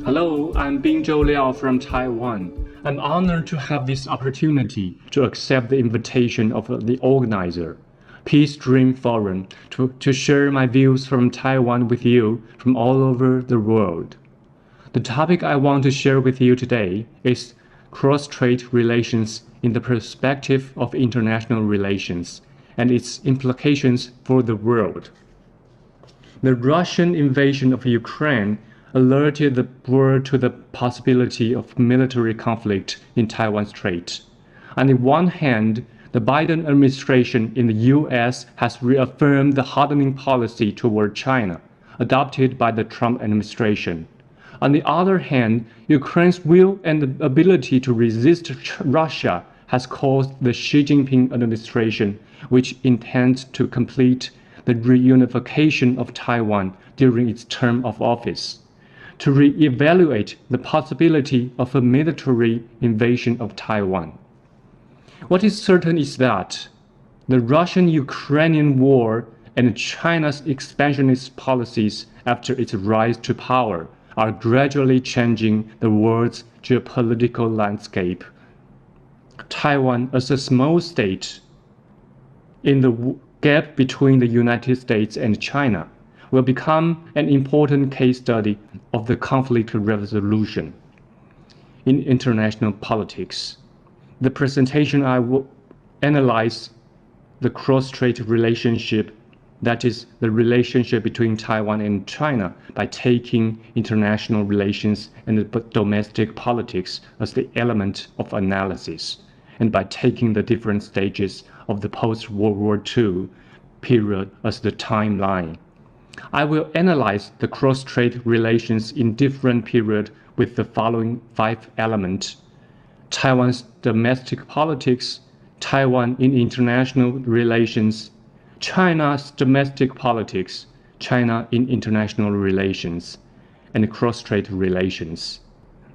Hello, I'm Liao from Taiwan. I'm honored to have this opportunity to accept the invitation of the organizer, Peace Dream Forum, to share my views from Taiwan with you from all over the world. The topic I want to share with you today is cross-strait relations in the perspective of international relations and its implications for the world. The Russian invasion of Ukraine alerted the world to the possibility of military conflict in Taiwan Strait. On the one hand, the Biden administration in the US has reaffirmed the hardening policy toward China, adopted by the Trump administration. On the other hand, Ukraine's will and ability to resist Russia has caused the Xi Jinping administration, which intends to complete the reunification of Taiwan during its term of office, to re-evaluate the possibility of a military invasion of Taiwan. What is certain is that the Russian-Ukrainian war and China's expansionist policies after its rise to power are gradually changing the world's geopolitical landscape. Taiwan, as a small state in the gap between the United States and China, will become an important case study of the conflict resolution in international politics. The presentation I will analyze the cross-strait relationship, that is, the relationship between Taiwan and China, by taking international relations and domestic politics as the element of analysis, and by taking the different stages of the post-World War II period as the timeline. I will analyze the cross-strait relations in different periods with the following 5 elements: Taiwan's domestic politics, Taiwan in international relations, China's domestic politics, China in international relations, and cross-strait relations.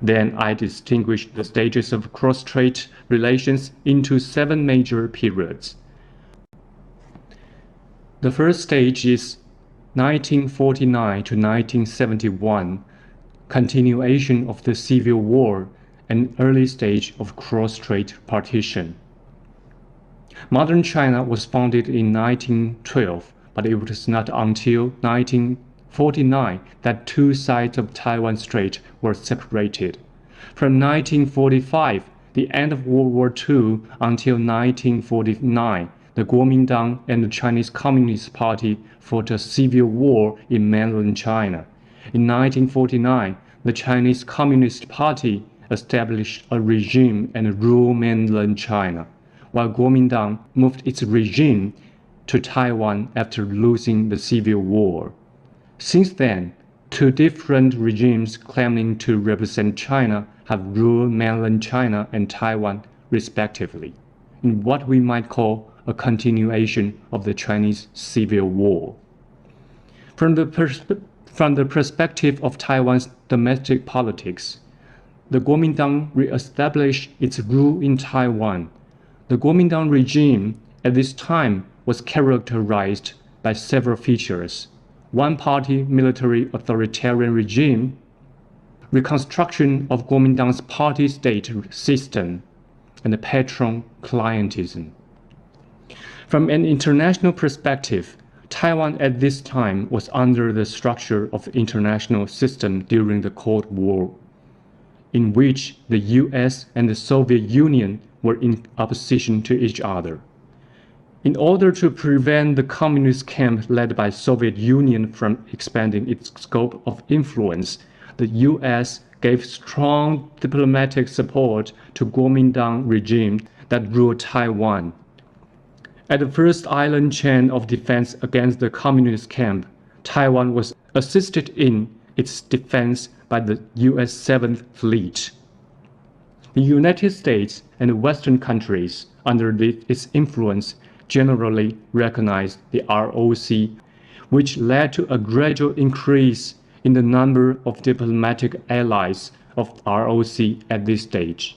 Then I distinguish the stages of cross-strait relations into 7 major periods. The first stage is 1949 to 1971, continuation of the Civil War, an early stage of cross-strait partition. Modern China was founded in 1912, but it was not until 1949 that 2 sides of Taiwan Strait were separated. From 1945, the end of World War II, until 1949, the Kuomintang and the Chinese Communist Party fought a civil war in mainland China. In 1949, the Chinese Communist Party established a regime and ruled mainland China, while Kuomintang moved its regime to Taiwan after losing the civil war. Since then, 2 different regimes claiming to represent China have ruled mainland China and Taiwan respectively, in what we might call a continuation of the Chinese Civil War. From the perspective of Taiwan's domestic politics, the Kuomintang re-established its rule in Taiwan. The Kuomintang regime at this time was characterized by several features: one-party military authoritarian regime, reconstruction of Kuomintang's party-state system, and patron-clientism. From an international perspective, Taiwan at this time was under the structure of the international system during the Cold War, in which the US and the Soviet Union were in opposition to each other. In order to prevent the communist camp led by Soviet Union from expanding its scope of influence, the US gave strong diplomatic support to Kuomintang regime that ruled Taiwan. At the first island chain of defense against the communist camp, Taiwan was assisted in its defense by the US 7th Fleet. The United States and Western countries, under its influence, generally recognized the ROC, which led to a gradual increase in the number of diplomatic allies of ROC at this stage.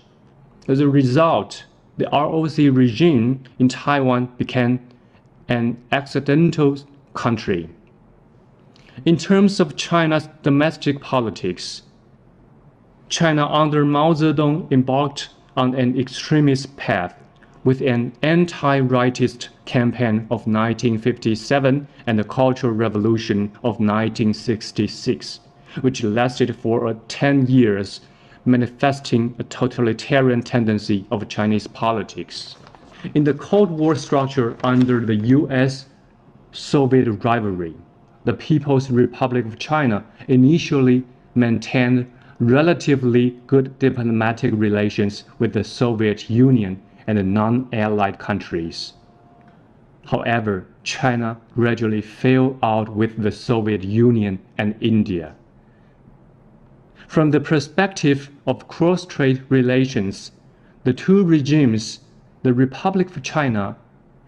As a result, the ROC regime in Taiwan became an accidental country. In terms of China's domestic politics, China under Mao Zedong embarked on an extremist path with an anti-rightist campaign of 1957 and the Cultural Revolution of 1966, which lasted for 10 years, manifesting a totalitarian tendency of Chinese politics. In the Cold War structure under the US-Soviet rivalry, the People's Republic of China initially maintained relatively good diplomatic relations with the Soviet Union and the non-allied countries. However, China gradually fell out with the Soviet Union and India. From the perspective of cross-strait relations, the two regimes, the Republic of China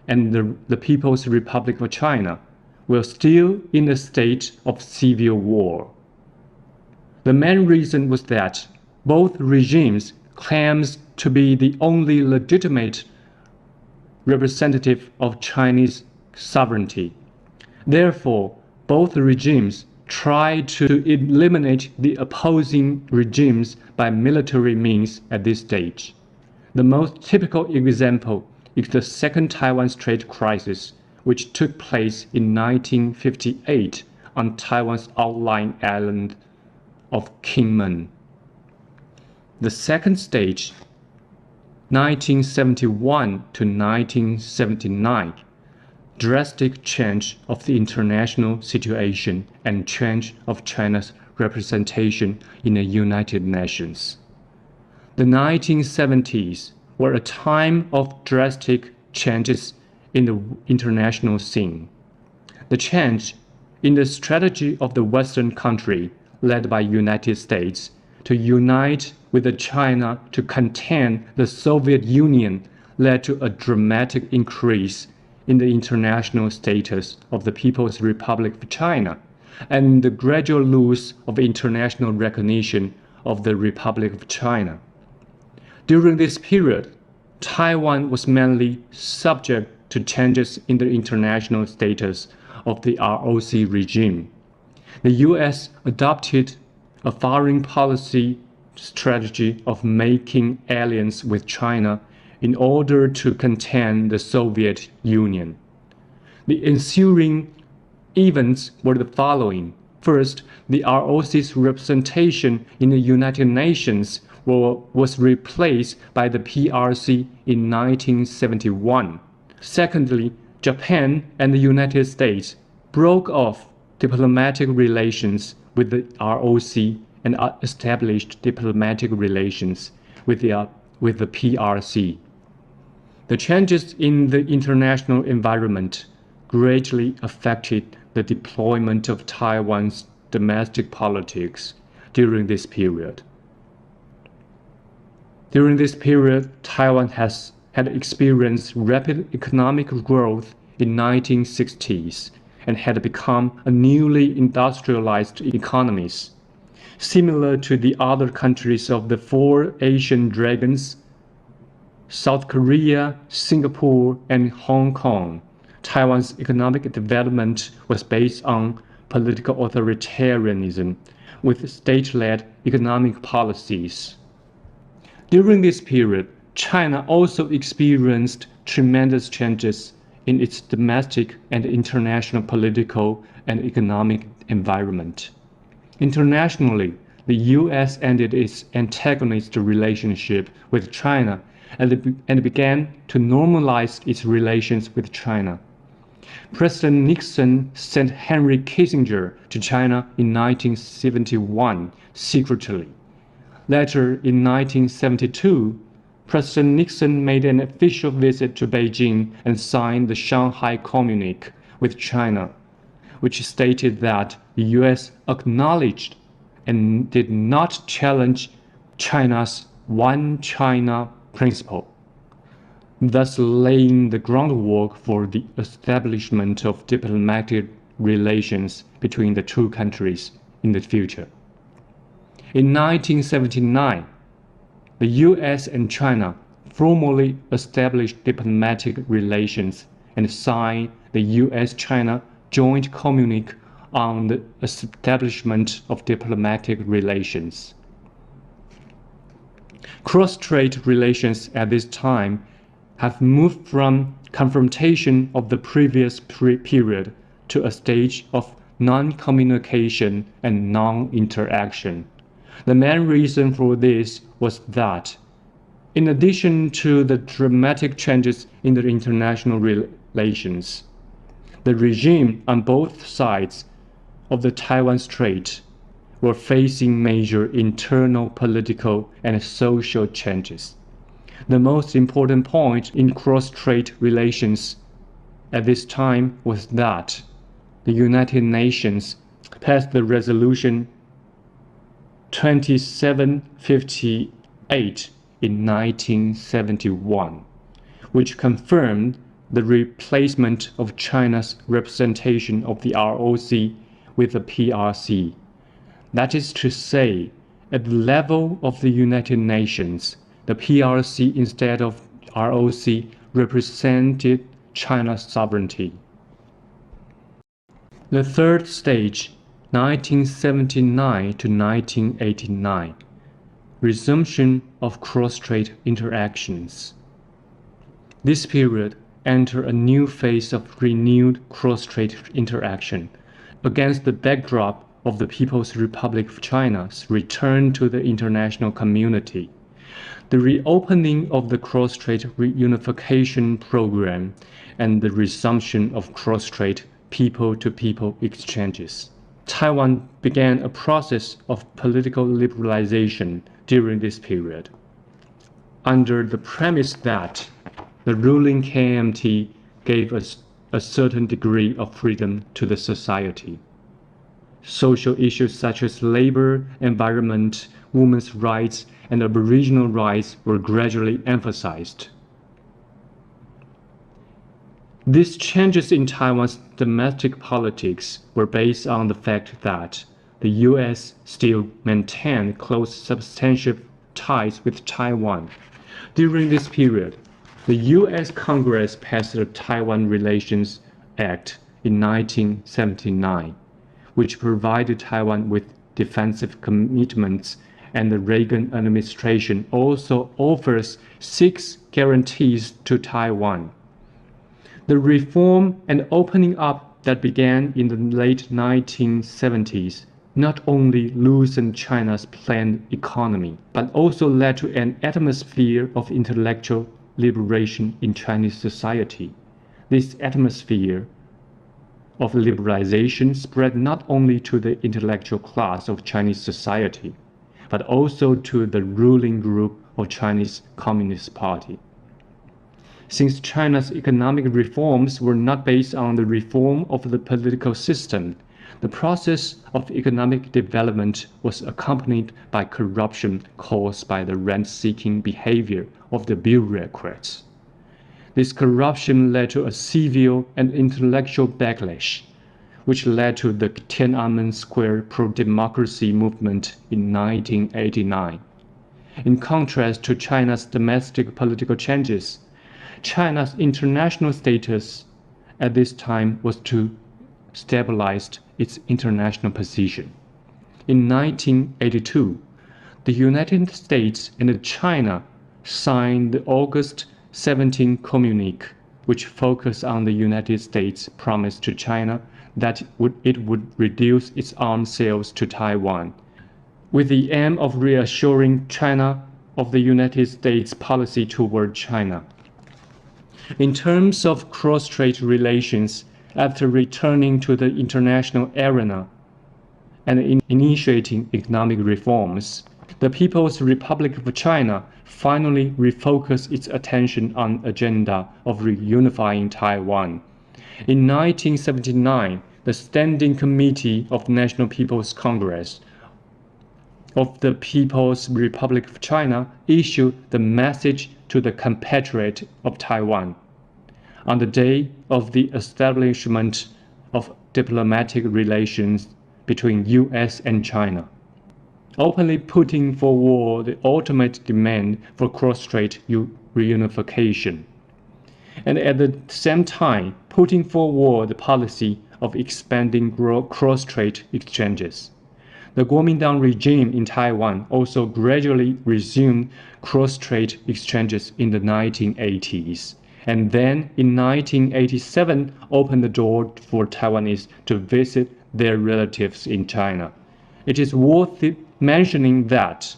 and the People's Republic of China, were still in a state of civil war. The main reason was that both regimes claimed to be the only legitimate representative of Chinese sovereignty. Therefore, both regimes tried to eliminate the opposing regimes by military means at this stage. The most typical example is the Second Taiwan Strait crisis, which took place in 1958 on Taiwan's outlying island of Kinmen. The second stage, 1971 to 1979, drastic change of the international situation and change of China's representation in the United Nations. The 1970s were a time of drastic changes in the international scene. The change in the strategy of the Western country led by United States to unite with China to contain the Soviet Union led to a dramatic increase in the international status of the People's Republic of China and the gradual loss of international recognition of the Republic of China. During this period, Taiwan was mainly subject to changes in the international status of the ROC regime. The U.S. adopted a foreign policy strategy of making alliance with China in order to contain the Soviet Union. The ensuing events were the following. First, the ROC's representation in the United Nations was replaced by the PRC in 1971. Secondly, Japan and the United States broke off diplomatic relations with the ROC and established diplomatic relations with the PRC. The changes in the international environment greatly affected the deployment of Taiwan's domestic politics during this period. During this period, Taiwan had experienced rapid economic growth in the 1960s and had become a newly industrialized economy. Similar to the other countries of the Four Asian Dragons, South Korea, Singapore, and Hong Kong, Taiwan's economic development was based on political authoritarianism with state-led economic policies. During this period, China also experienced tremendous changes in its domestic and international political and economic environment. Internationally, the U.S. ended its antagonist relationship with China and began to normalize its relations with China. President Nixon sent Henry Kissinger to China in 1971 secretly. Later, in 1972, President Nixon made an official visit to Beijing and signed the Shanghai Communique with China, which stated that the U.S. acknowledged and did not challenge China's One China principle, thus laying the groundwork for the establishment of diplomatic relations between the two countries in the future. In 1979, the U.S. and China formally established diplomatic relations and signed the U.S.-China Joint Communique on the establishment of diplomatic relations. Cross-strait relations at this time have moved from confrontation of the previous period to a stage of non-communication and non-interaction. The main reason for this was that, in addition to the dramatic changes in the international relations, the regime on both sides of the Taiwan Strait were facing major internal political and social changes. The most important point in cross-strait relations at this time was that the United Nations passed the Resolution 2758 in 1971, which confirmed the replacement of China's representation of the ROC with the PRC. That is to say, at the level of the United Nations, the PRC instead of ROC represented China's sovereignty. The third stage, 1979 to 1989, resumption of cross-strait interactions. This period entered a new phase of renewed cross-strait interaction against the backdrop of the People's Republic of China's return to the international community. The reopening of the cross-strait reunification program and the resumption of cross-strait people-to-people exchanges. Taiwan began a process of political liberalization during this period, under the premise that the ruling KMT gave us a certain degree of freedom to the society. Social issues such as labor, environment, women's rights, and Aboriginal rights were gradually emphasized. These changes in Taiwan's domestic politics were based on the fact that the U.S. still maintained close substantial ties with Taiwan. During this period, the U.S. Congress passed the Taiwan Relations Act in 1979, which provided Taiwan with defensive commitments, and the Reagan administration also offers 6 guarantees to Taiwan. The reform and opening up that began in the late 1970s not only loosened China's planned economy, but also led to an atmosphere of intellectual liberation in Chinese society. This atmosphere of liberalization spread not only to the intellectual class of Chinese society, but also to the ruling group of Chinese Communist Party. Since China's economic reforms were not based on the reform of the political system, the process of economic development was accompanied by corruption caused by the rent-seeking behavior of the bureaucrats. This corruption led to a civil and intellectual backlash, which led to the Tiananmen Square pro-democracy movement in 1989. In contrast to China's domestic political changes, China's international status at this time was to stabilize its international position. In 1982, the United States and China signed the August 17 Communique, which focused on the United States' promise to China that it would reduce its arms sales to Taiwan, with the aim of reassuring China of the United States' policy toward China. In terms of cross-strait relations, after returning to the international arena and initiating economic reforms, the People's Republic of China finally refocused its attention on the agenda of reunifying Taiwan. In 1979, the Standing Committee of the National People's Congress of the People's Republic of China issued the message to the compatriot of Taiwan. On the day of the establishment of diplomatic relations between U.S. and China, openly putting forward the ultimate demand for cross-strait reunification, and at the same time putting forward the policy of expanding cross-strait exchanges. The Kuomintang regime in Taiwan also gradually resumed cross-strait exchanges in the 1980s, and then in 1987 opened the door for Taiwanese to visit their relatives in China. It is worth mentioning that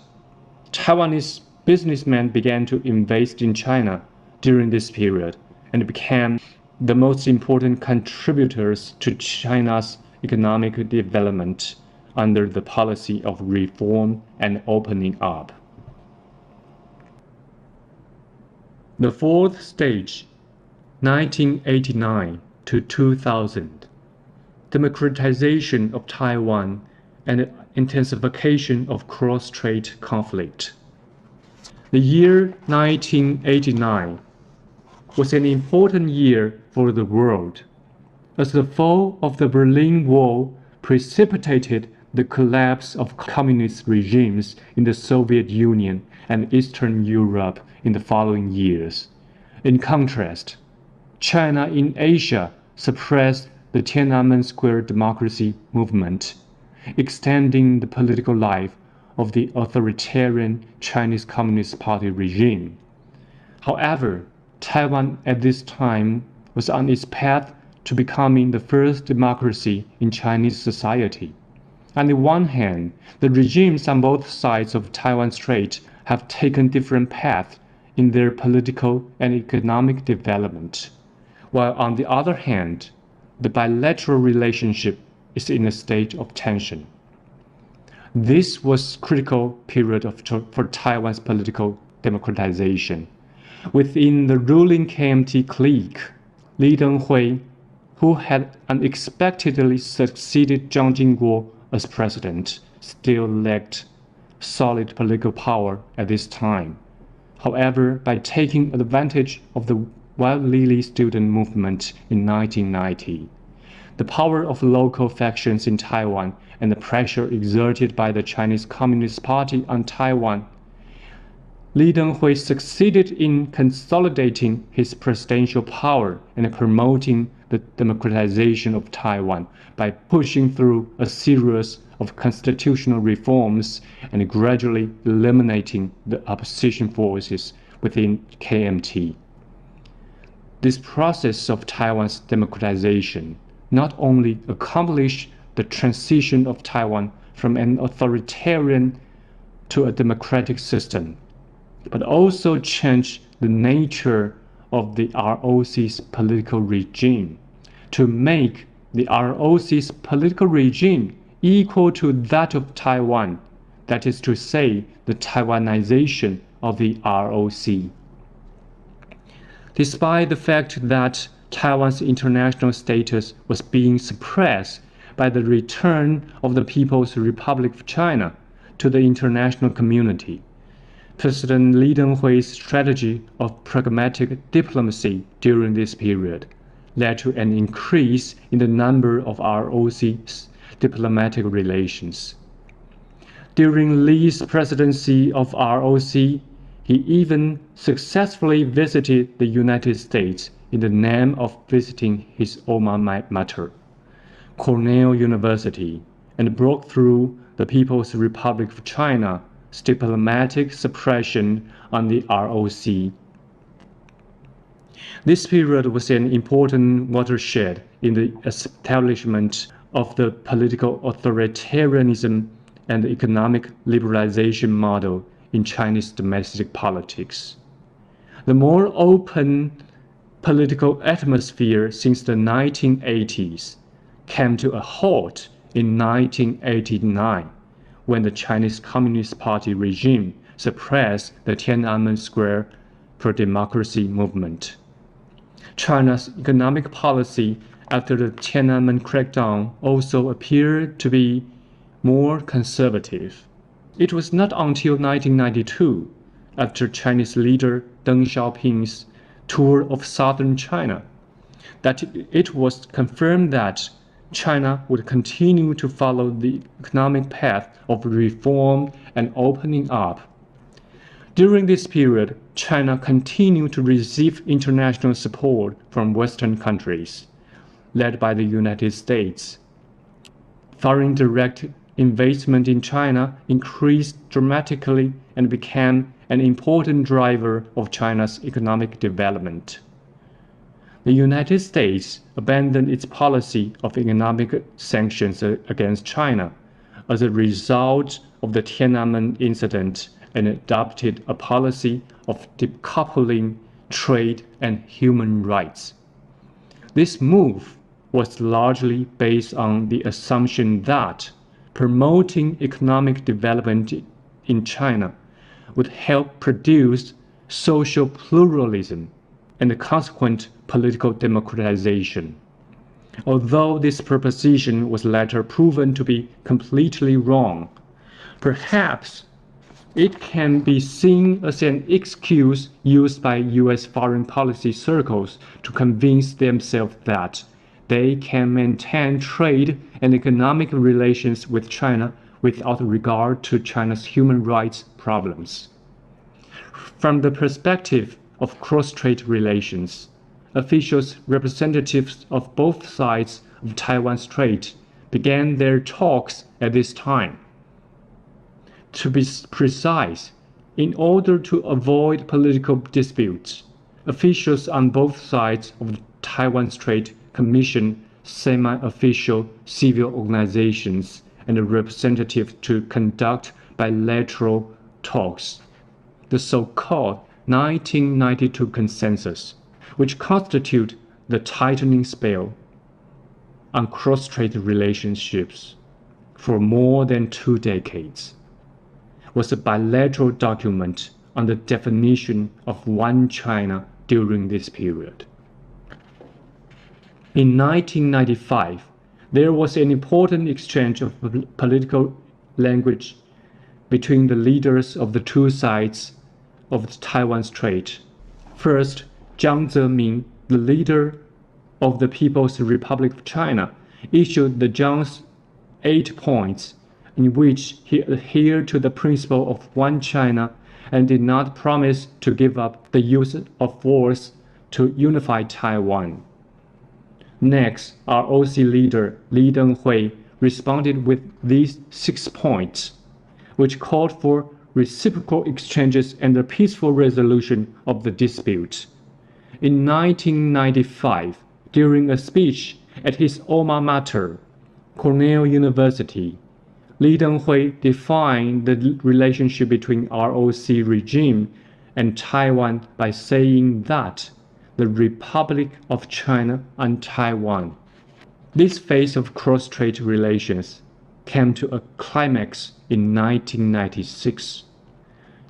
Taiwanese businessmen began to invest in China during this period and became the most important contributors to China's economic development under the policy of reform and opening up. The fourth stage, 1989 to 2000, democratization of Taiwan and intensification of cross-strait conflict. The year 1989 was an important year for the world, as the fall of the Berlin Wall precipitated the collapse of communist regimes in the Soviet Union and Eastern Europe in the following years. In contrast, China in Asia suppressed the Tiananmen Square democracy movement, extending the political life of the authoritarian Chinese Communist Party regime. However, Taiwan at this time was on its path to becoming the first democracy in Chinese society. On the one hand, the regimes on both sides of Taiwan Strait have taken different paths in their political and economic development, while on the other hand, the bilateral relationship is in a state of tension. This was a critical period for Taiwan's political democratization. Within the ruling KMT clique, Li Denghui, who had unexpectedly succeeded Zhang Jingguo as president, still lacked solid political power at this time. However, by taking advantage of the Wild Lily student movement in 1990, the power of local factions in Taiwan and the pressure exerted by the Chinese Communist Party on Taiwan, Li Denghui succeeded in consolidating his presidential power and promoting the democratization of Taiwan by pushing through a series of constitutional reforms and gradually eliminating the opposition forces within KMT. This process of Taiwan's democratization not only accomplished the transition of Taiwan from an authoritarian to a democratic system, but also changed the nature of the ROC's political regime to make the ROC's political regime equal to that of Taiwan, that is to say, the Taiwanization of the ROC. Despite the fact that Taiwan's international status was being suppressed by the return of the People's Republic of China to the international community, President Li Denghui's strategy of pragmatic diplomacy during this period led to an increase in the number of ROC's diplomatic relations. During Li's presidency of ROC, he even successfully visited the United States in the name of visiting his alma mater, Cornell University, and broke through the People's Republic of China's diplomatic suppression on the ROC. This period was an important watershed in the establishment of the political authoritarianism and the economic liberalization model in Chinese domestic politics. The more open political atmosphere since the 1980s came to a halt in 1989 when the Chinese Communist Party regime suppressed the Tiananmen Square pro-democracy movement. China's economic policy after the Tiananmen crackdown also appeared to be more conservative. It was not until 1992, after Chinese leader Deng Xiaoping's tour of southern China, that it was confirmed that China would continue to follow the economic path of reform and opening up. During this period, China continued to receive international support from Western countries, led by the United States. Foreign direct investment in China increased dramatically and became an important driver of China's economic development. The United States abandoned its policy of economic sanctions against China as a result of the Tiananmen incident and adopted a policy of decoupling trade and human rights. This move was largely based on the assumption that promoting economic development in China would help produce social pluralism and the consequent political democratization. Although this proposition was later proven to be completely wrong, perhaps it can be seen as an excuse used by US foreign policy circles to convince themselves that they can maintain trade and economic relations with China without regard to China's human rights problems. From the perspective of cross-trade relations, officials representatives of both sides of Taiwan Strait began their talks at this time. To be precise, in order to avoid political disputes, officials on both sides of the Taiwan Strait commissioned semi-official civil organizations and representatives to conduct bilateral talks, the so-called 1992 Consensus, which constitute the tightening spell on cross-trade relationships for more than 2 decades, was a bilateral document on the definition of one China during this period. In 1995, there was an important exchange of political language between the leaders of the two sides of the Taiwan Strait. First, Jiang Zemin, the leader of the People's Republic of China, issued the Jiang's 8 points, in which he adhered to the principle of one China and did not promise to give up the use of force to unify Taiwan. Next, ROC leader Li Denghui responded with these 6 points, which called for reciprocal exchanges and the peaceful resolution of the dispute. In 1995, during a speech at his alma mater, Cornell University, Li Denghui defined the relationship between ROC regime and Taiwan by saying that the Republic of China and Taiwan. This phase of cross-trade relations came to a climax in 1996.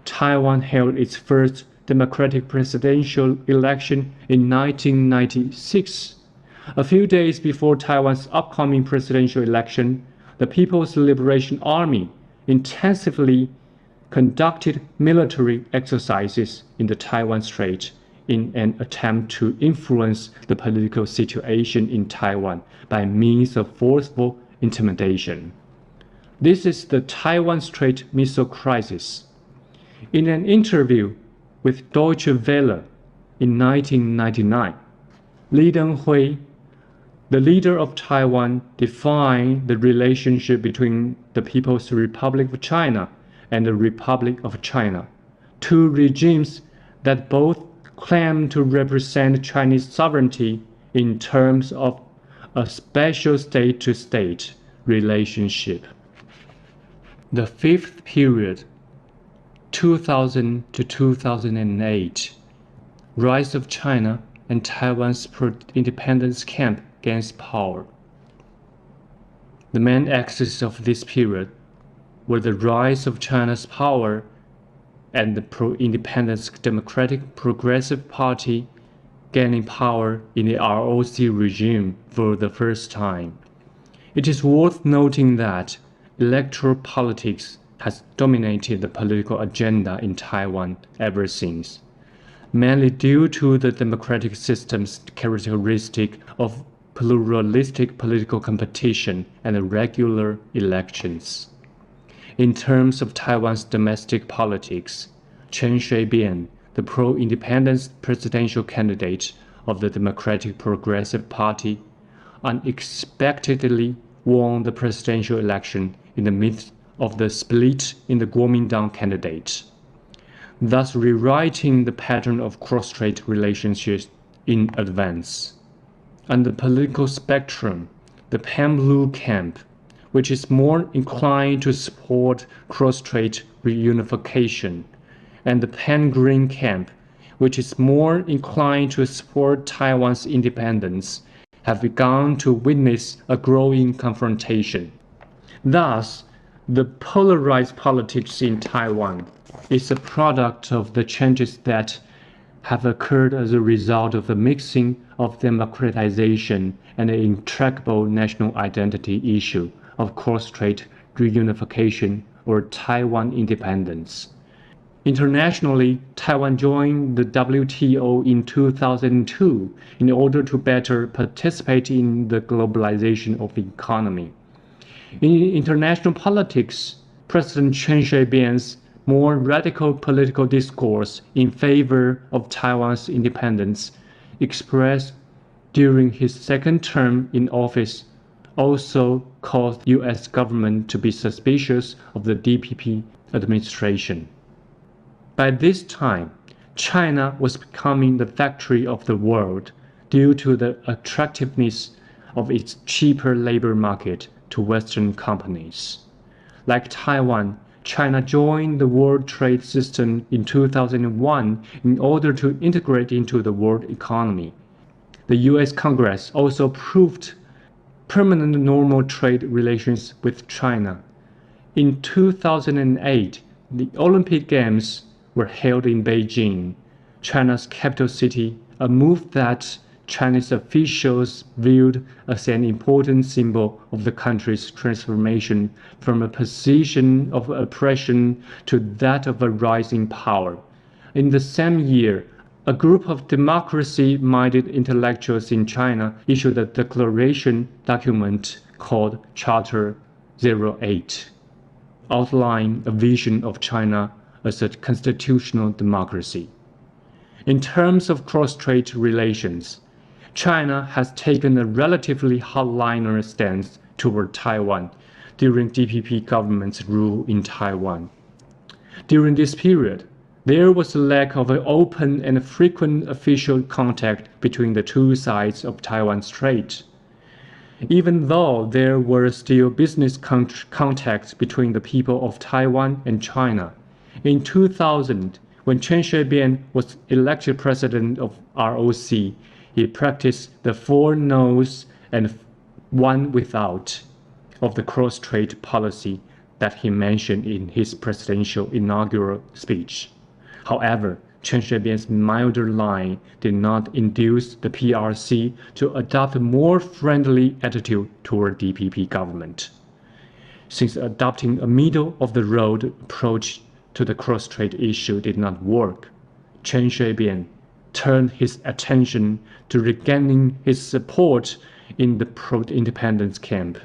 Taiwan held its first democratic presidential election in 1996. A few days before Taiwan's upcoming presidential election, the People's Liberation Army intensively conducted military exercises in the Taiwan Strait in an attempt to influence the political situation in Taiwan by means of forceful intimidation. This is the Taiwan Strait missile crisis. In an interview with Deutsche Welle in 1999, Li Denghui, the leader of Taiwan, defined the relationship between the People's Republic of China and the Republic of China, two regimes that both claim to represent Chinese sovereignty in terms of a special state-to-state relationship. The fifth period, 2000 to 2008, rise of China and Taiwan's pro-independence camp gains power. The main axis of this period were the rise of China's power and the pro-independence Democratic Progressive Party gaining power in the ROC regime for the first time. It is worth noting that electoral politics has dominated the political agenda in Taiwan ever since, mainly due to the democratic system's characteristic of pluralistic political competition and regular elections. In terms of Taiwan's domestic politics, Chen Shui-bian, the pro-independence presidential candidate of the Democratic Progressive Party, unexpectedly won the presidential election in the midst of the split in the Kuomintang candidate, thus rewriting the pattern of cross-strait relationships in advance. On the political spectrum, the pan-blue camp, which is more inclined to support cross-strait reunification, and the pan-green camp, which is more inclined to support Taiwan's independence, have begun to witness a growing confrontation. Thus, the polarized politics in Taiwan is a product of the changes that have occurred as a result of the mixing of democratization and the intractable national identity issue of cross-strait reunification or Taiwan independence. Internationally, Taiwan joined the WTO in 2002 in order to better participate in the globalization of the economy. In international politics, President Chen Shui-bian's more radical political discourse in favor of Taiwan's independence, expressed during his second term in office, also caused the U.S. government to be suspicious of the DPP administration. By this time, China was becoming the factory of the world due to the attractiveness of its cheaper labor market to Western companies. Like Taiwan, China joined the World Trade System in 2001 in order to integrate into the world economy. The U.S. Congress also approved permanent normal trade relations with China. In 2008, the Olympic Games were held in Beijing, China's capital city, a move that Chinese officials viewed as an important symbol of the country's transformation from a position of oppression to that of a rising power. In the same year, a group of democracy-minded intellectuals in China issued a declaration document called Charter 08, outlining a vision of China as a constitutional democracy. In terms of cross-strait relations, China has taken a relatively hardliner stance toward Taiwan during DPP government's rule in Taiwan. During this period, there was a lack of an open and frequent official contact between the two sides of Taiwan Strait. Even though there were still business contacts between the people of Taiwan and China, in 2000, when Chen Shui-bian was elected president of ROC, he practiced the 4 no's and 1 without of the cross-strait policy that he mentioned in his presidential inaugural speech. However, Chen Shui-bian's milder line did not induce the PRC to adopt a more friendly attitude toward DPP government. Since adopting a middle-of-the-road approach to the cross-strait issue did not work, Chen Shui-bian turned his attention to regaining his support in the pro-independence camp.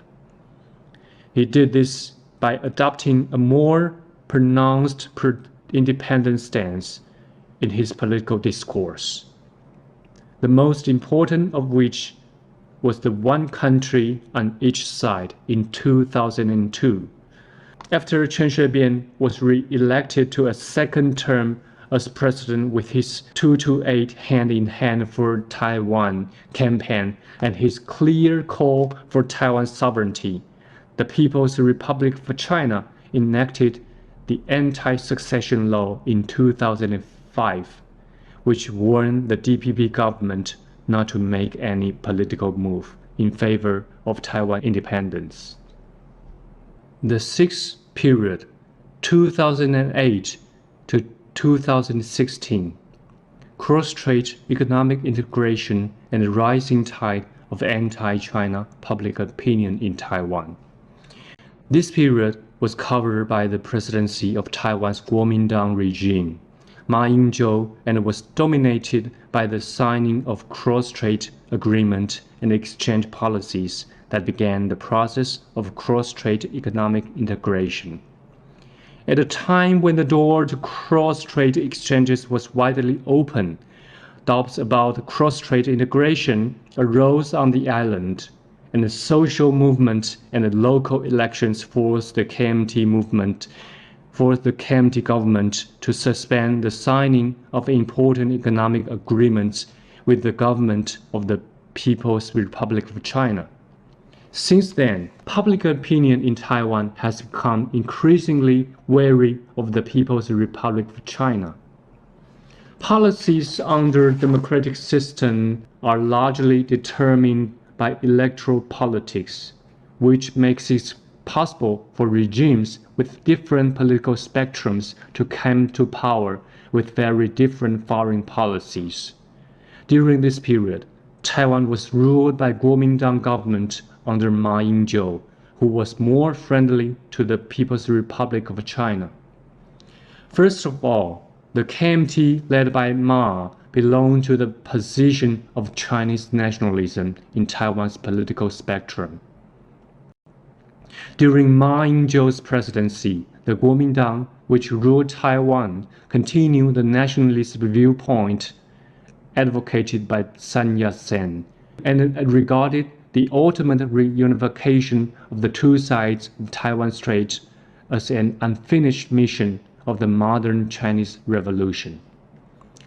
He did this by adopting a more pronounced pro-independence stance in his political discourse, the most important of which was the one country on each side in 2002. After Chen Shui-bian was re-elected to a second term as president with his 228 hand-in-hand for Taiwan campaign and his clear call for Taiwan's sovereignty, the People's Republic of China enacted the Anti-Succession Law in 2005, which warned the DPP government not to make any political move in favor of Taiwan independence. The 6th period, 2008 to 2016, cross-strait economic integration and the rising tide of anti-China public opinion in Taiwan. This period was covered by the presidency of Taiwan's Kuomintang regime, Ma Ying-jeou, and was dominated by the signing of cross-strait agreement and exchange policies that began the process of cross-strait economic integration. At a time when the door to cross-strait exchanges was widely open, doubts about cross-strait integration arose on the island, and the social movement and the local elections forced the KMT government to suspend the signing of important economic agreements with the government of the People's Republic of China. Since then, public opinion in Taiwan has become increasingly wary of the People's Republic of China. Policies under democratic system are largely determined by electoral politics, which makes it possible for regimes with different political spectrums to come to power with very different foreign policies. During this period, Taiwan was ruled by Kuomintang government under Ma Ying-jeou, who was more friendly to the People's Republic of China. First of all, the KMT led by Ma belonged to the position of Chinese nationalism in Taiwan's political spectrum. During Ma Ying-jeou's presidency, the Kuomintang, which ruled Taiwan, continued the nationalist viewpoint advocated by Sun Yat-sen and regarded the ultimate reunification of the two sides of Taiwan Strait as an unfinished mission of the modern Chinese Revolution.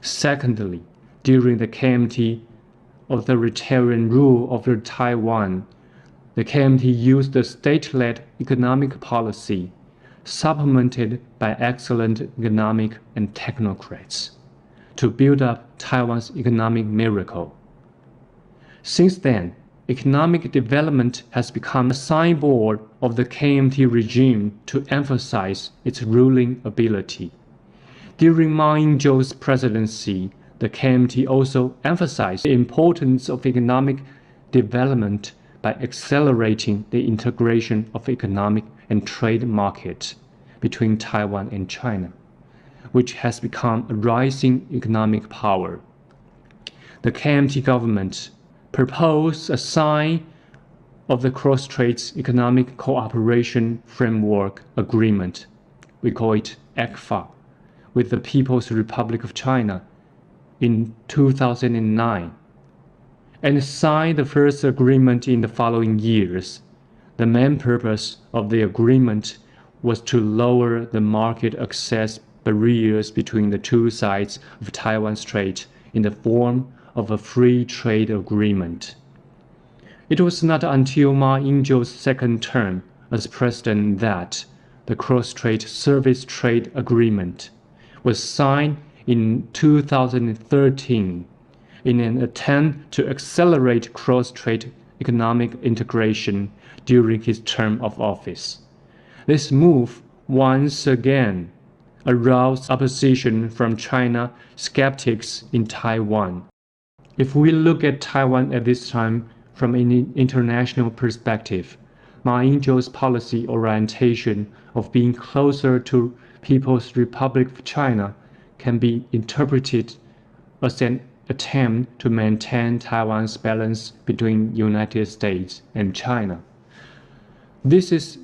Secondly, during the KMT authoritarian rule over Taiwan, the KMT used the state-led economic policy, supplemented by excellent economic and technocrats, to build up Taiwan's economic miracle. Since then, economic development has become a signboard of the KMT regime to emphasize its ruling ability. During Ma Ying-jeou's presidency, the KMT also emphasized the importance of economic development by accelerating the integration of economic and trade markets between Taiwan and China, which has become a rising economic power. The KMT government proposed a sign of the Cross-Strait Economic Cooperation Framework Agreement, we call it ECFA, with the People's Republic of China in 2009, and signed the first agreement in the following years. The main purpose of the agreement was to lower the market access barriers between the two sides of Taiwan Strait in the form of a free trade agreement. It was not until Ma Ying-jeou's second term as president that the Cross-Strait Service Trade Agreement was signed in 2013 in an attempt to accelerate cross-strait economic integration during his term of office. This move once again aroused opposition from China skeptics in Taiwan. If we look at Taiwan at this time from an international perspective, Ma Ying-jeou's policy orientation of being closer to People's Republic of China can be interpreted as an attempt to maintain Taiwan's balance between the United States and China. This is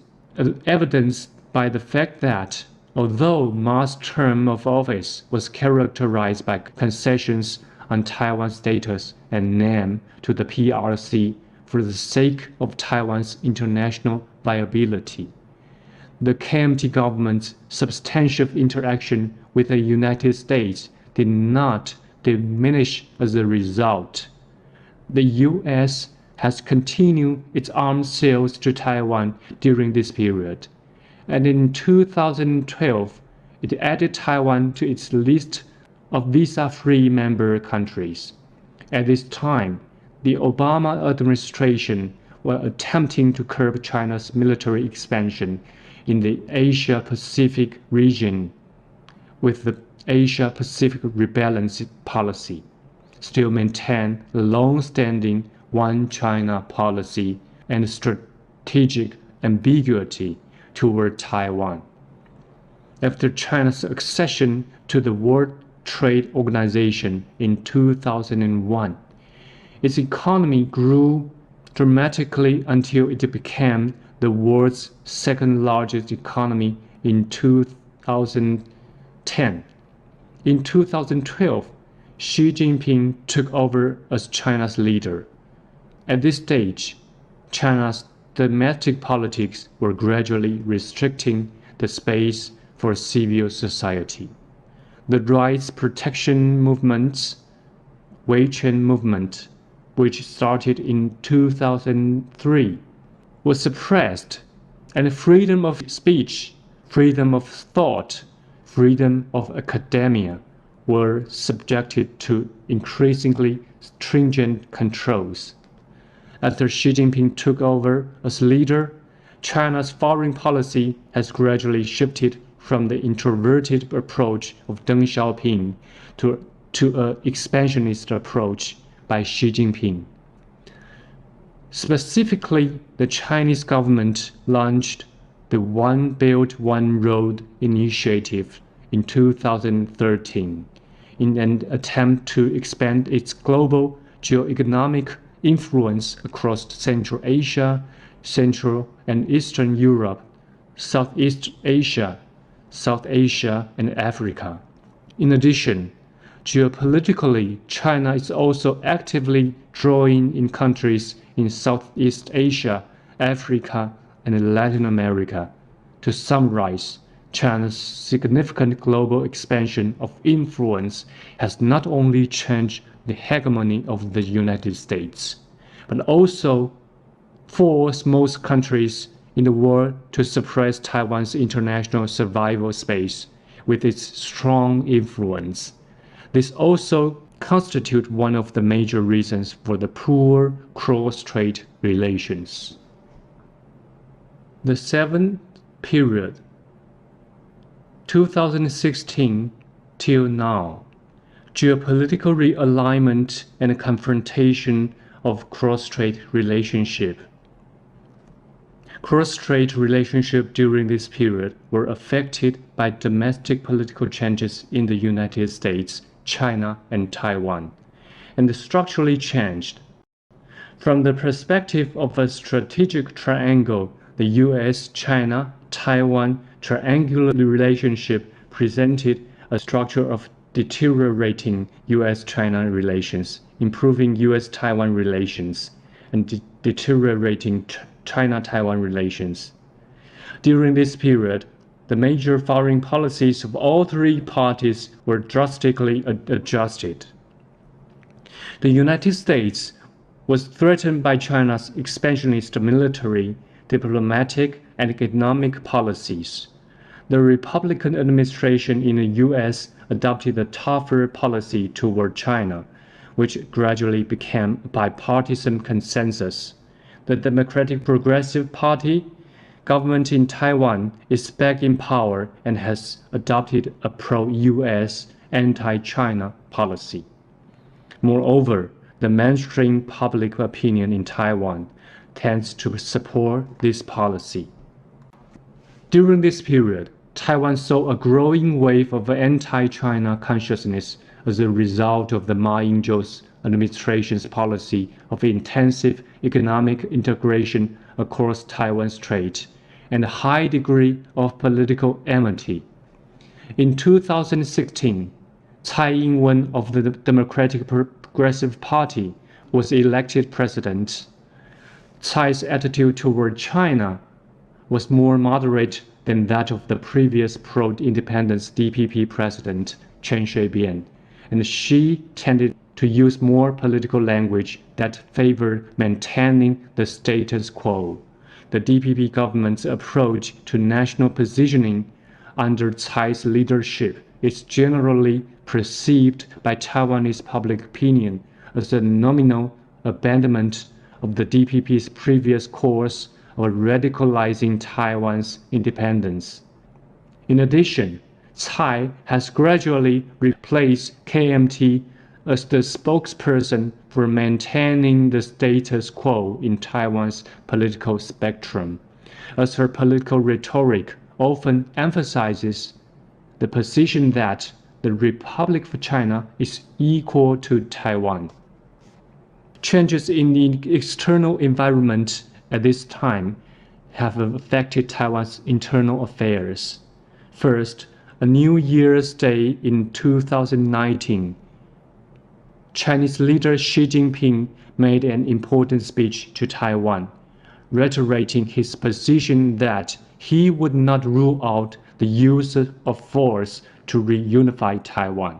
evidenced by the fact that although Ma's term of office was characterized by concessions on Taiwan's status and name to the PRC for the sake of Taiwan's international viability, the KMT government's substantial interaction with the United States did not diminish as a result. The U.S. has continued its arms sales to Taiwan during this period, and in 2012, it added Taiwan to its list of visa-free member countries. At this time, the Obama administration was attempting to curb China's military expansion in the Asia-Pacific region with the Asia-Pacific Rebalance policy, still maintain the long-standing One China policy and strategic ambiguity toward Taiwan. After China's accession to the World Trade Organization in 2001, its economy grew dramatically until it became the world's second largest economy in 2010. In 2012, Xi Jinping took over as China's leader. At this stage, China's domestic politics were gradually restricting the space for civil society. The rights protection movements, Weichen movement, which started in 2003, was suppressed, and freedom of speech, freedom of thought, freedom of academia were subjected to increasingly stringent controls. After Xi Jinping took over as leader, China's foreign policy has gradually shifted from the introverted approach of Deng Xiaoping to an expansionist approach by Xi Jinping. Specifically, the Chinese government launched the One Belt, One Road initiative in 2013 in an attempt to expand its global geoeconomic influence across Central Asia, Central and Eastern Europe, Southeast Asia, South Asia, and Africa. In addition, geopolitically, China is also actively drawing in countries in Southeast Asia, Africa, and Latin America. To summarize, China's significant global expansion of influence has not only changed the hegemony of the United States, but also forced most countries in the world to suppress Taiwan's international survival space with its strong influence. This also constitutes one of the major reasons for the poor cross-strait relations. The seventh period, 2016 till now, geopolitical realignment and confrontation of cross-strait relationship. Cross-strait relationships during this period were affected by domestic political changes in the United States, China, and Taiwan, and structurally changed. From the perspective of a strategic triangle, the US-China-Taiwan triangular relationship presented a structure of deteriorating US-China relations, improving US-Taiwan relations, and deteriorating China-Taiwan relations. During this period, the major foreign policies of all three parties were drastically adjusted. The United States was threatened by China's expansionist military, diplomatic, and economic policies. The Republican administration in the US adopted a tougher policy toward China, which gradually became a bipartisan consensus. The Democratic Progressive Party government in Taiwan is back in power and has adopted a pro-US, anti-China policy. Moreover, the mainstream public opinion in Taiwan tends to support this policy. During this period, Taiwan saw a growing wave of anti-China consciousness as a result of the Ma Ying-jeou's administration's policy of intensive economic integration across Taiwan Strait and a high degree of political amity. In 2016, Tsai Ing-wen of the Democratic Progressive Party was elected president. Tsai's attitude toward China was more moderate than that of the previous pro-independence DPP president, Chen Shui-bian, and she tended to use more political language that favored maintaining the status quo. The DPP government's approach to national positioning under Tsai's leadership is generally perceived by Taiwanese public opinion as a nominal abandonment of the DPP's previous course of radicalizing Taiwan's independence. In addition, Tsai has gradually replaced KMT as the spokesperson for maintaining the status quo in Taiwan's political spectrum, as her political rhetoric often emphasizes the position that the Republic of China is equal to Taiwan. Changes in the external environment at this time have affected Taiwan's internal affairs. First, a New Year's Day in 2019, Chinese leader Xi Jinping made an important speech to Taiwan, reiterating his position that he would not rule out the use of force to reunify Taiwan.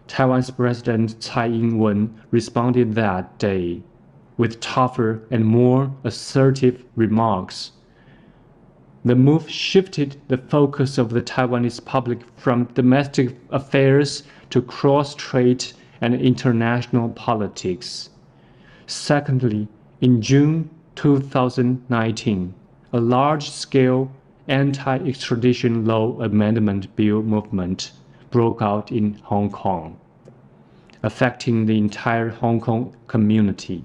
Taiwan's President Tsai Ing-wen responded that day with tougher and more assertive remarks. The move shifted the focus of the Taiwanese public from domestic affairs to cross-strait and international politics. Secondly, in June 2019, a large-scale anti-extradition law amendment bill movement broke out in Hong Kong, affecting the entire Hong Kong community.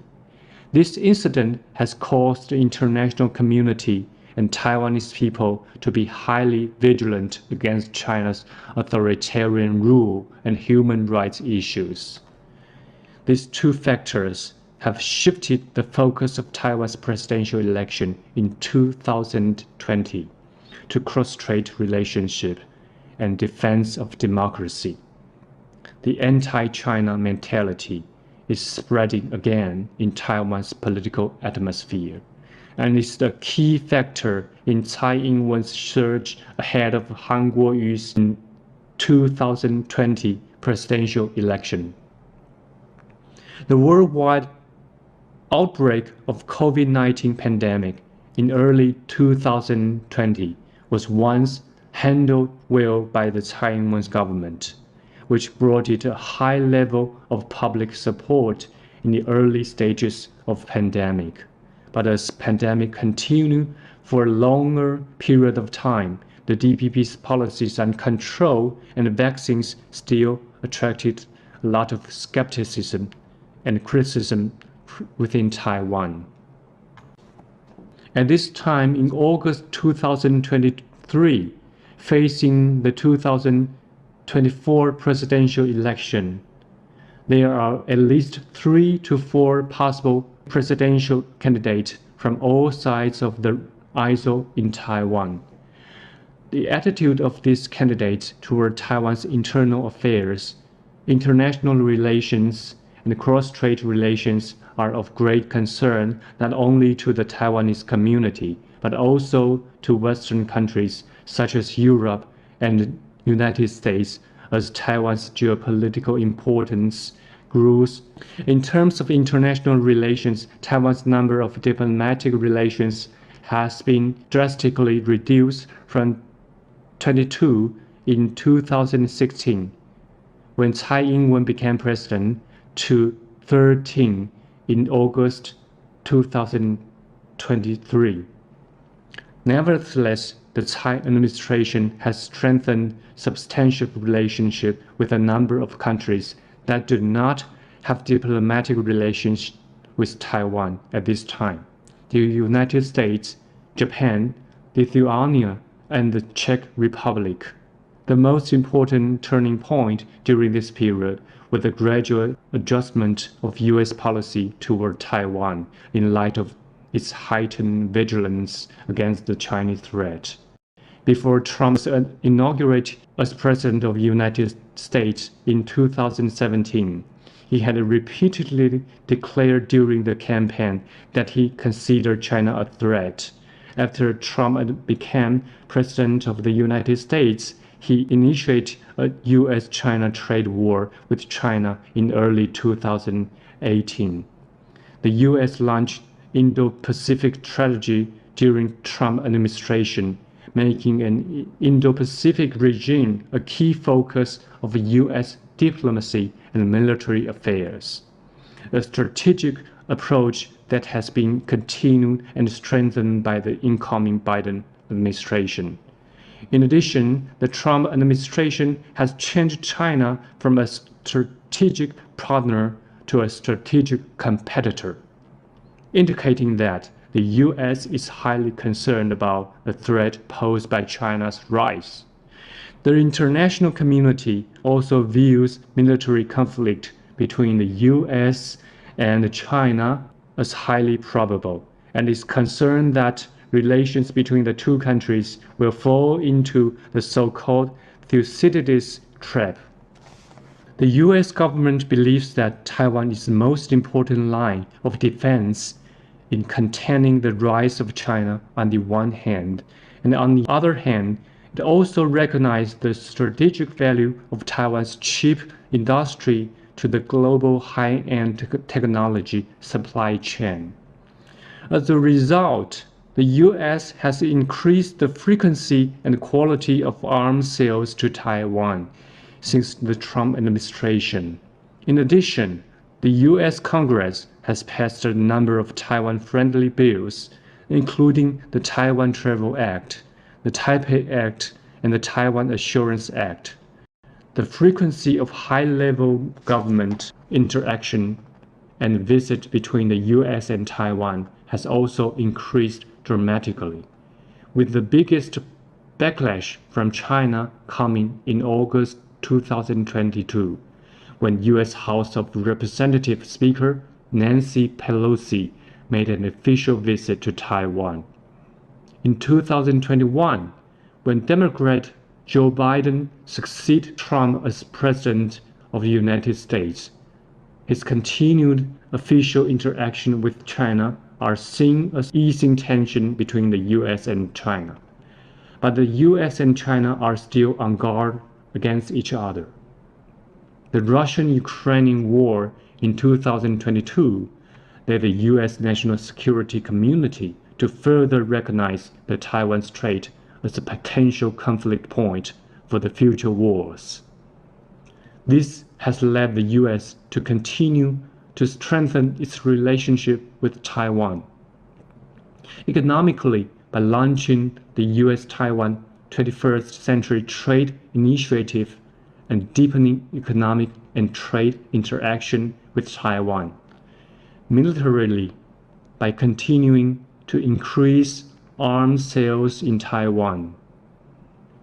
This incident has caused the international community and Taiwanese people to be highly vigilant against China's authoritarian rule and human rights issues. These two factors have shifted the focus of Taiwan's presidential election in 2020 to cross-strait relationship and defense of democracy. The anti-China mentality is spreading again in Taiwan's political atmosphere, and is the key factor in Tsai Ing-wen's surge ahead of Han Kuo-yu's 2020 presidential election. The worldwide outbreak of COVID-19 pandemic in early 2020 was once handled well by the Tsai Ing-wen's government, which brought it a high level of public support in the early stages of pandemic. But as pandemic continued for a longer period of time, the DPP's policies on control and vaccines still attracted a lot of skepticism and criticism within Taiwan. At this time, in August 2023, facing the 2024 presidential election, there are at least 3 to 4 possible presidential candidates from all sides of the aisle in Taiwan. The attitude of these candidates toward Taiwan's internal affairs, international relations, and cross-strait relations are of great concern not only to the Taiwanese community, but also to Western countries such as Europe and the United States, as Taiwan's geopolitical importance grows. In terms of international relations, Taiwan's number of diplomatic relations has been drastically reduced from 22 in 2016, when Tsai Ing-wen became president, to 13 in August 2023. Nevertheless, the Tsai administration has strengthened substantial relationship with a number of countries that do not have diplomatic relations with Taiwan at this time: the United States, Japan, Lithuania, and the Czech Republic. The most important turning point during this period was the gradual adjustment of U.S. policy toward Taiwan in light of its heightened vigilance against the Chinese threat. Before Trump was inaugurated as President of the United States in 2017, he had repeatedly declared during the campaign that he considered China a threat. After Trump became President of the United States, he initiated a U.S.-China trade war with China in early 2018. The U.S. launched Indo-Pacific strategy during Trump administration, making an Indo-Pacific regime a key focus of U.S. diplomacy and military affairs, a strategic approach that has been continued and strengthened by the incoming Biden administration. In addition, the Trump administration has changed China from a strategic partner to a strategic competitor, indicating that the U.S. is highly concerned about the threat posed by China's rise. The international community also views military conflict between the U.S. and China as highly probable, and is concerned that relations between the two countries will fall into the so-called Thucydides trap. The U.S. government believes that Taiwan is the most important line of defense in containing the rise of China on the one hand, and on the other hand, it also recognized the strategic value of Taiwan's cheap industry to the global high-end technology supply chain. As a result, the U.S. has increased the frequency and quality of arms sales to Taiwan since the Trump administration. In addition, the U.S. Congress has passed a number of Taiwan-friendly bills, including the Taiwan Travel Act, the Taipei Act, and the Taiwan Assurance Act. The frequency of high-level government interaction and visit between the U.S. and Taiwan has also increased dramatically, with the biggest backlash from China coming in August 2022, when U.S. House of Representatives Speaker Nancy Pelosi made an official visit to Taiwan. In 2021, when Democrat Joe Biden succeeded Trump as President of the United States, his continued official interaction with China are seen as easing tension between the U.S. and China. But the U.S. and China are still on guard against each other. The Russian-Ukrainian war in 2022 led the U.S. national security community to further recognize the Taiwan Strait as a potential conflict point for the future wars. This has led the U.S. to continue to strengthen its relationship with Taiwan. Economically, by launching the U.S.-Taiwan 21st Century Trade Initiative and deepening economic and trade interaction with Taiwan. Militarily, by continuing to increase arms sales in Taiwan.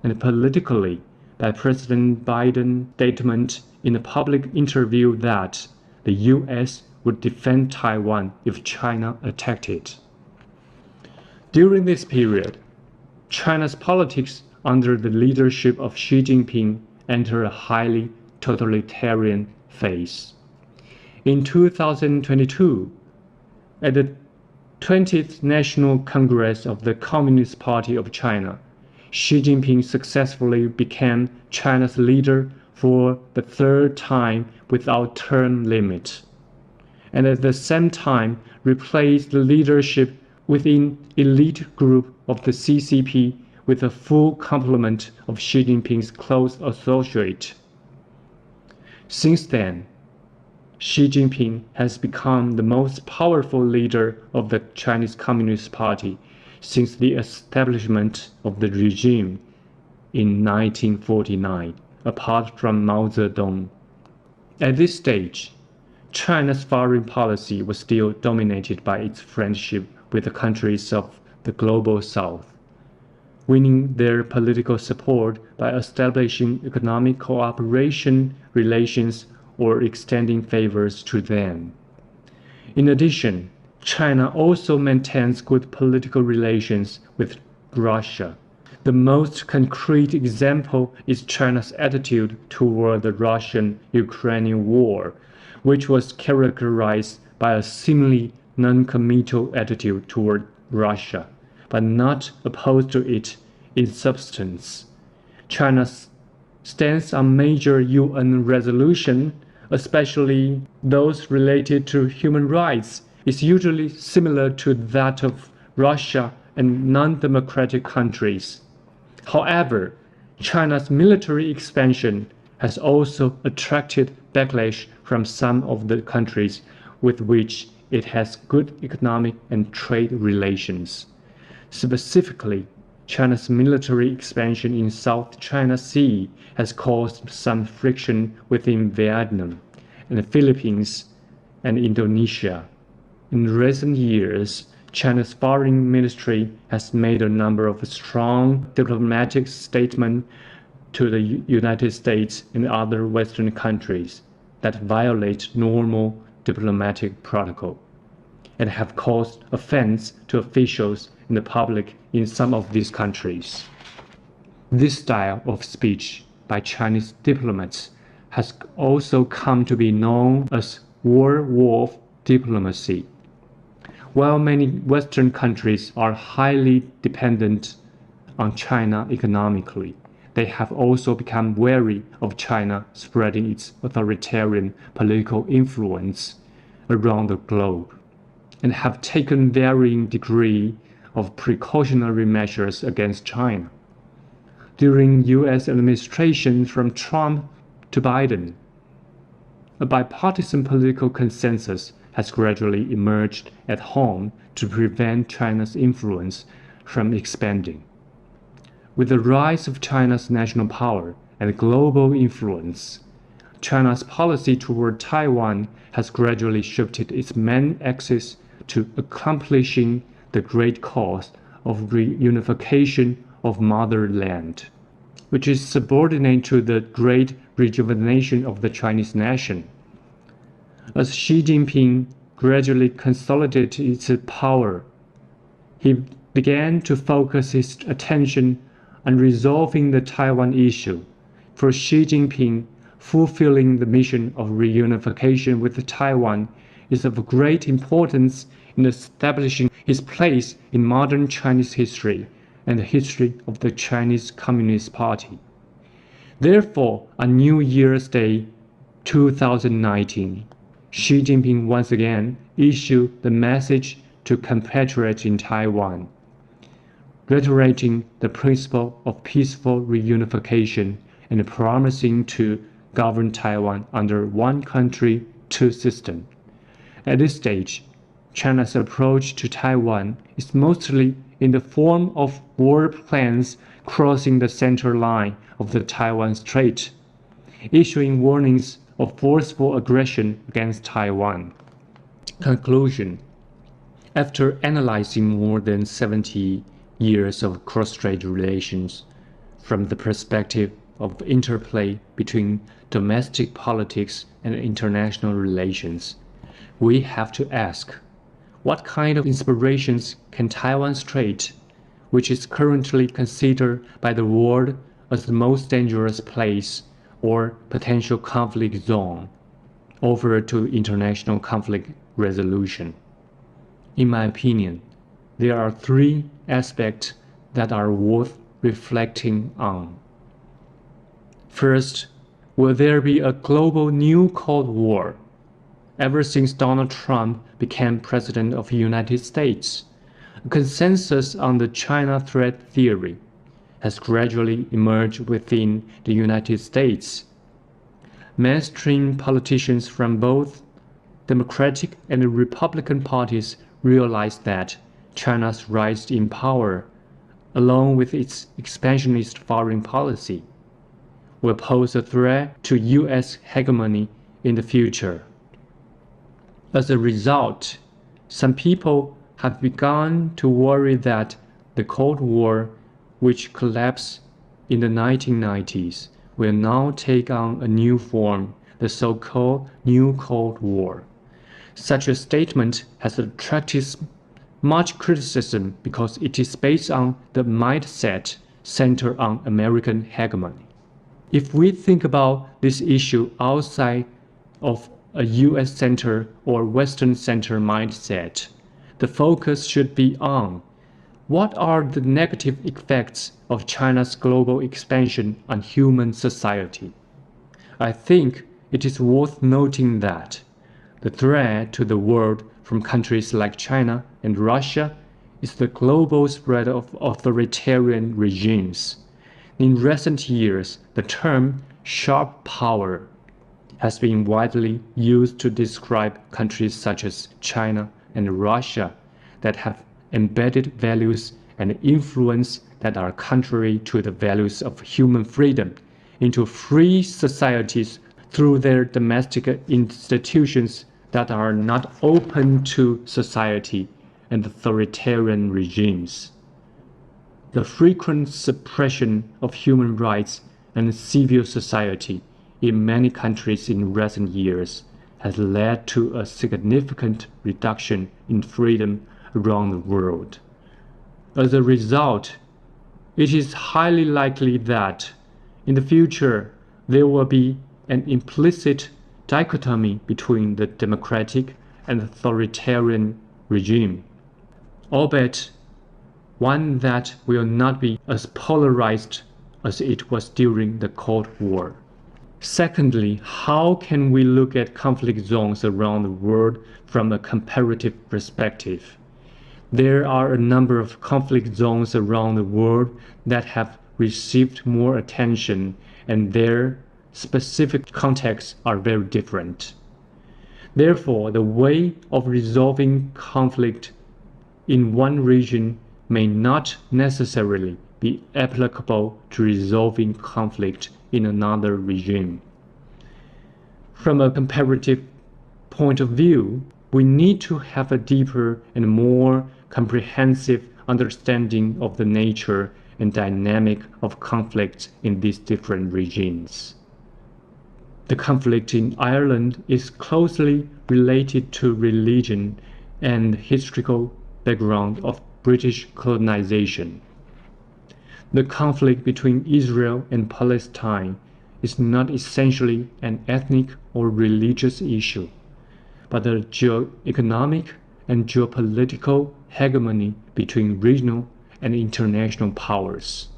And politically, by President Biden's statement in a public interview that the U.S. would defend Taiwan if China attacked it. During this period, China's politics under the leadership of Xi Jinping entered a highly totalitarian phase. In 2022, at the 20th National Congress of the Communist Party of China, Xi Jinping successfully became China's leader for the third time without term limit, and at the same time replaced the leadership within elite group of the CCP with a full complement of Xi Jinping's close associate. Since then, Xi Jinping has become the most powerful leader of the Chinese Communist Party since the establishment of the regime in 1949, apart from Mao Zedong. At this stage, China's foreign policy was still dominated by its friendship with the countries of the Global South, winning their political support by establishing economic cooperation relations or extending favors to them. In addition, China also maintains good political relations with Russia. The most concrete example is China's attitude toward the Russian-Ukrainian war, which was characterized by a seemingly non-committal attitude toward Russia, but not opposed to it in substance. China's stance on major UN resolutions, especially those related to human rights, is usually similar to that of Russia and non-democratic countries. However, China's military expansion has also attracted backlash from some of the countries with which it has good economic and trade relations. Specifically, China's military expansion in South China Sea has caused some friction within Vietnam and the Philippines and Indonesia. In recent years, China's foreign ministry has made a number of strong diplomatic statements to the United States and other Western countries that violate normal diplomatic protocol and have caused offense to officials and the public in some of these countries. This style of speech by Chinese diplomats has also come to be known as war diplomacy. While many Western countries are highly dependent on China economically, they have also become wary of China spreading its authoritarian political influence around the globe, and have taken varying degree of precautionary measures against China. During U.S. administration from Trump to Biden, a bipartisan political consensus has gradually emerged at home to prevent China's influence from expanding. With the rise of China's national power and global influence, China's policy toward Taiwan has gradually shifted its main axis to accomplishing the great cause of reunification of motherland, which is subordinate to the great rejuvenation of the Chinese nation. As Xi Jinping gradually consolidated its power, he began to focus his attention on resolving the Taiwan issue. For Xi Jinping, fulfilling the mission of reunification with Taiwan is of great importance in establishing his place in modern Chinese history and the history of the Chinese Communist Party. Therefore, on New Year's Day 2019, Xi Jinping once again issued the message to compatriots in Taiwan, reiterating the principle of peaceful reunification and promising to govern Taiwan under one country, two systems. At this stage, China's approach to Taiwan is mostly in the form of war plans crossing the center line of the Taiwan Strait, issuing warnings of forceful aggression against Taiwan. Conclusion. After analyzing more than 70 years of cross-strait relations from the perspective of interplay between domestic politics and international relations, we have to ask, what kind of inspirations can Taiwan Strait, which is currently considered by the world as the most dangerous place or potential conflict zone, offer to international conflict resolution? In my opinion, there are three aspects that are worth reflecting on. First, will there be a global new Cold War? Ever since Donald Trump became President of the United States, a consensus on the China threat theory has gradually emerged within the United States. Mainstream politicians from both Democratic and Republican parties realize that China's rise in power, along with its expansionist foreign policy, will pose a threat to U.S. hegemony in the future. As a result, some people have begun to worry that the Cold War, which collapsed in the 1990s, will now take on a new form, the so-called New Cold War. Such a statement has attracted much criticism because it is based on the mindset centered on American hegemony. If we think about this issue outside of a US center or Western center mindset, the focus should be on what are the negative effects of China's global expansion on human society. I think it is worth noting that the threat to the world from countries like China and Russia is the global spread of authoritarian regimes. In recent years, the term sharp power has been widely used to describe countries such as China and Russia that have embedded values and influence that are contrary to the values of human freedom into free societies through their domestic institutions that are not open to society and authoritarian regimes. The frequent suppression of human rights and civil society in many countries in recent years has led to a significant reduction in freedom around the world. As a result, it is highly likely that in the future there will be an implicit dichotomy between the democratic and authoritarian regime, albeit one that will not be as polarized as it was during the Cold War. Secondly, how can we look at conflict zones around the world from a comparative perspective? There are a number of conflict zones around the world that have received more attention, and their specific contexts are very different. Therefore, the way of resolving conflict in one region may not necessarily be applicable to resolving conflict in another regime. From a comparative point of view, we need to have a deeper and more comprehensive understanding of the nature and dynamic of conflicts in these different regimes. The conflict in Ireland is closely related to religion and historical background of British colonization. The conflict between Israel and Palestine is not essentially an ethnic or religious issue, but a geo-economic and geopolitical hegemony between regional and international powers.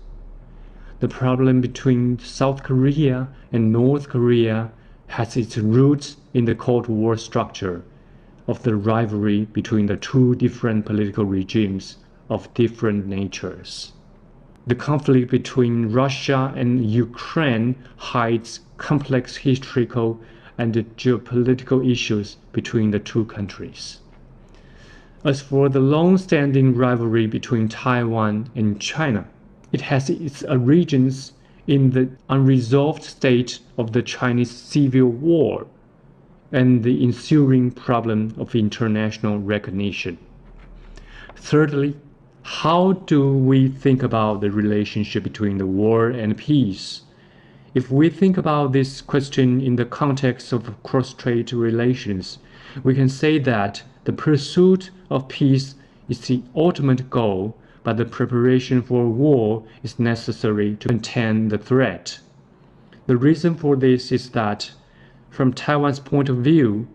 The problem between South Korea and North Korea has its roots in the Cold War structure of the rivalry between the two different political regimes of different natures. The conflict between Russia and Ukraine hides complex historical and geopolitical issues between the two countries. As for the long-standing rivalry between Taiwan and China, it has its origins in the unresolved state of the Chinese Civil War and the ensuing problem of international recognition. Thirdly, how do we think about the relationship between the war and peace? If we think about this question in the context of cross-strait relations, we can say that the pursuit of peace is the ultimate goal, but the preparation for war is necessary to contain the threat. The reason for this is that, from Taiwan's point of view,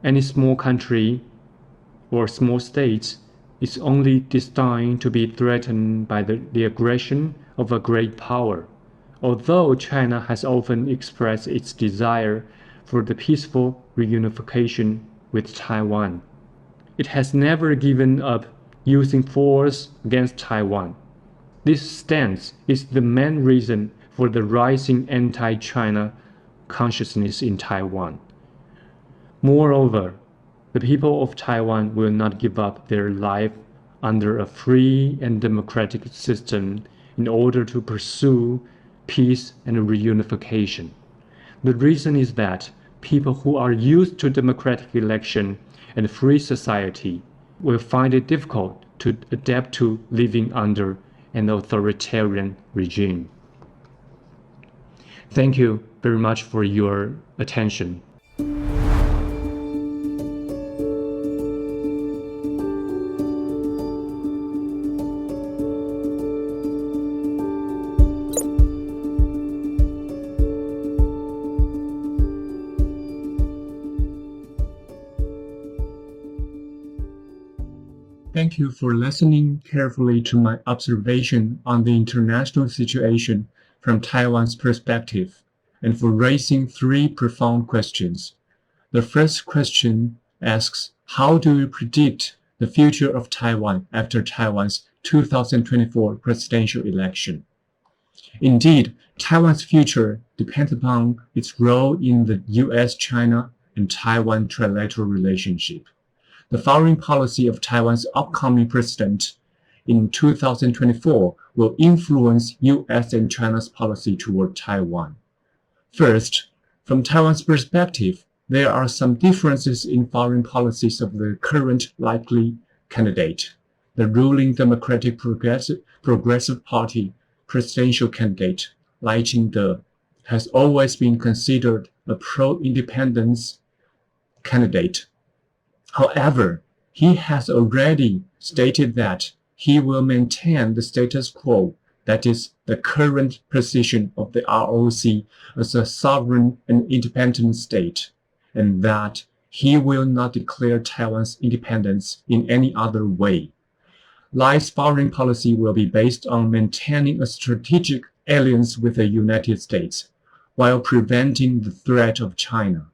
any small country or small state is only destined to be threatened by the aggression of a great power. Although China has often expressed its desire for the peaceful reunification with Taiwan, it has never given up using force against Taiwan. This stance is the main reason for the rising anti-China consciousness in Taiwan. Moreover, the people of Taiwan will not give up their life under a free and democratic system in order to pursue peace and reunification. The reason is that people who are used to democratic election and free society will find it difficult to adapt to living under an authoritarian regime. Thank you very much for your attention. Thank you for listening carefully to my observation on the international situation from Taiwan's perspective, and for raising three profound questions. The first question asks, how do you predict the future of Taiwan after Taiwan's 2024 presidential election? Indeed, Taiwan's future depends upon its role in the US, China, and Taiwan trilateral relationship. The foreign policy of Taiwan's upcoming president in 2024 will influence US and China's policy toward Taiwan. First, from Taiwan's perspective, there are some differences in foreign policies of the current likely candidate. The ruling Democratic Progressive Party presidential candidate, Liao has always been considered a pro-independence candidate. However, he has already stated that he will maintain the status quo, that is, the current position of the ROC as a sovereign and independent state, and that he will not declare Taiwan's independence in any other way. Li's foreign policy will be based on maintaining a strategic alliance with the United States while preventing the threat of China.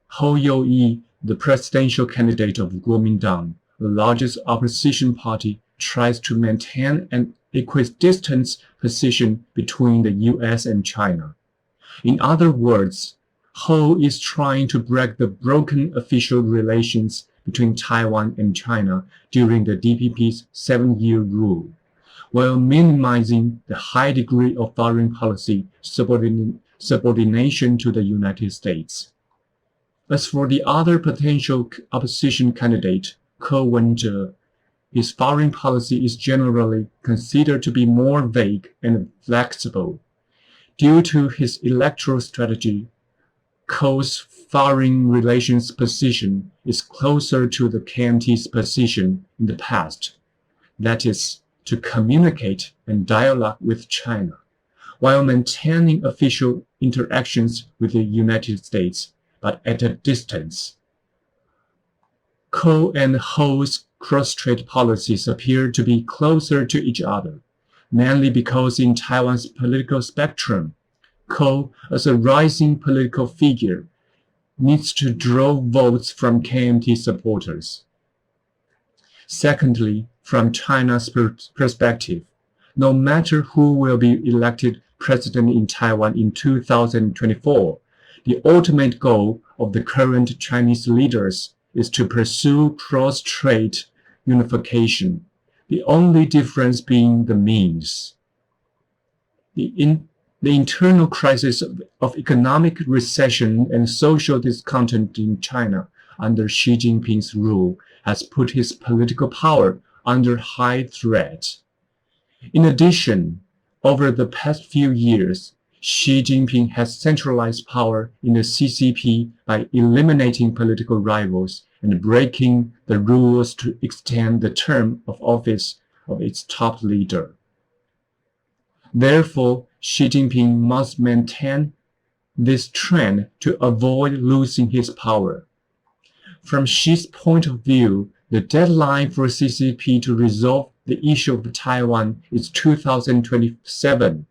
Hou You-yi, the presidential candidate of Kuomintang, the largest opposition party, tries to maintain an equidistant position between the US and China. In other words, Hou is trying to break the broken official relations between Taiwan and China during the DPP's 7-year rule, while minimizing the high degree of foreign policy subordination to the United States. As for the other potential opposition candidate, Ko Wen-je, his foreign policy is generally considered to be more vague and flexible. Due to his electoral strategy, Ko's foreign relations position is closer to the KMT's position in the past, that is, to communicate and dialogue with China, while maintaining official interactions with the United States, but at a distance. Ko and Hou's cross-strait policies appear to be closer to each other, mainly because in Taiwan's political spectrum, Ko, as a rising political figure, needs to draw votes from KMT supporters. Secondly, from China's perspective, no matter who will be elected president in Taiwan in 2024, the ultimate goal of the current Chinese leaders is to pursue cross-strait unification, the only difference being the means. The internal crisis of economic recession and social discontent in China under Xi Jinping's rule has put his political power under high threat. In addition, over the past few years, Xi Jinping has centralized power in the CCP by eliminating political rivals and breaking the rules to extend the term of office of its top leader. Therefore, Xi Jinping must maintain this trend to avoid losing his power. From Xi's point of view, the deadline for CCP to resolve the issue of Taiwan is 2027.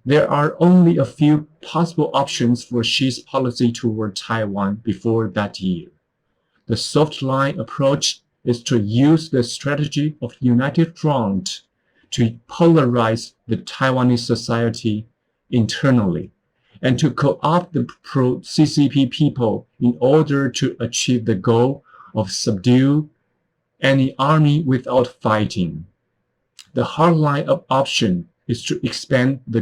There are only a few possible options for Xi's policy toward Taiwan before that year. The soft line approach is to use the strategy of united front to polarize the Taiwanese society internally and to co-opt the pro-CCP people in order to achieve the goal of subdue any army without fighting. The hardline option is to expand the